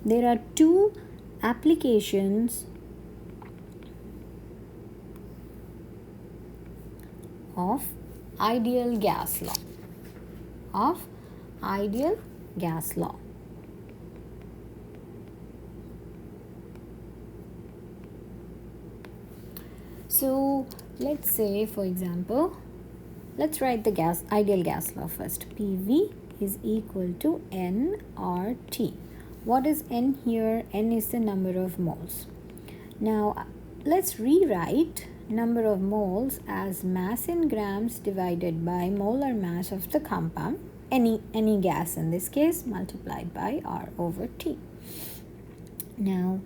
there are two applications of ideal gas law. So let's say, for example, let's write the ideal gas law first. PV is equal to nRT. What is N here? N is the number of moles. Now let's rewrite number of moles as mass in grams divided by molar mass of the compound, any gas in this case, multiplied by R over T. Now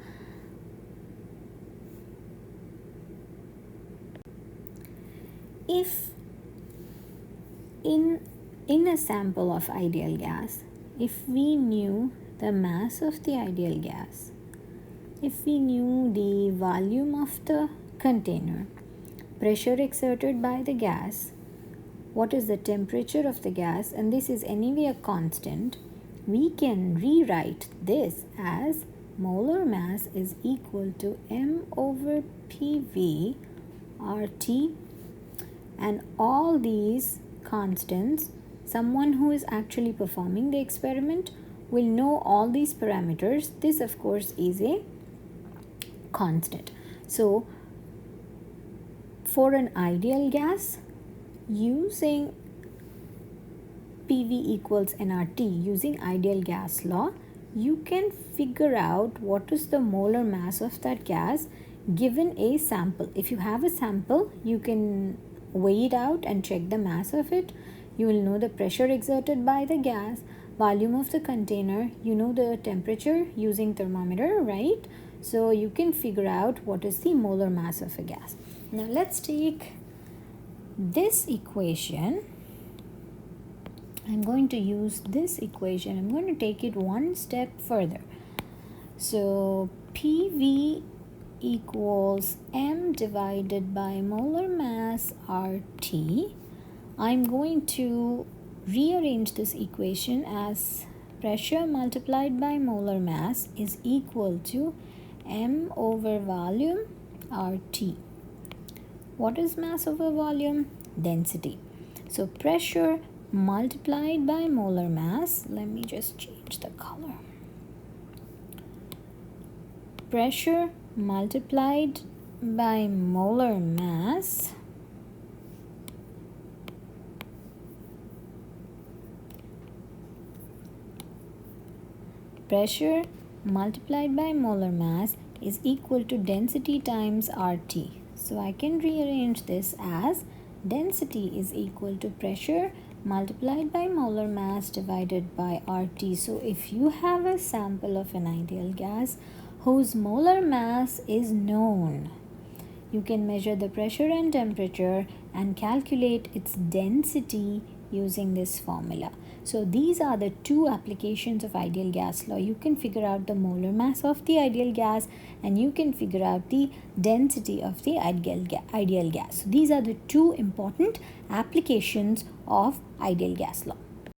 if in a sample of ideal gas, if we knew the mass of the ideal gas, if we knew the volume of the container, pressure exerted by the gas, what is the temperature of the gas, and this is anyway a constant, we can rewrite this as molar mass is equal to m over PV RT, and all these constants, someone who is actually performing the experiment will know all these parameters. This of course is a constant. So for an ideal gas, using PV equals nRT, using ideal gas law, you can figure out what is the molar mass of that gas given a sample. If you have a sample, you can weigh it out and check the mass of it. You will know the pressure exerted by the gas, volume of the container, you know the temperature using thermometer, right? So you can figure out what is the molar mass of a gas. Now let's take this equation. I'm going to use this equation. I'm going to take it one step further. So PV equals m divided by molar mass RT. I'm going to rearrange this equation as pressure multiplied by molar mass is equal to m over volume RT. What is mass over volume? Density. So pressure multiplied by molar mass, let me just change the color. Pressure multiplied by molar mass is equal to density times RT. So I can rearrange this as density is equal to pressure multiplied by molar mass divided by RT. So if you have a sample of an ideal gas whose molar mass is known, you can measure the pressure and temperature and calculate its density using this formula. So these are the two applications of ideal gas law. You can figure out the molar mass of the ideal gas and you can figure out the density of the ideal gas. So these are the two important applications of ideal gas law.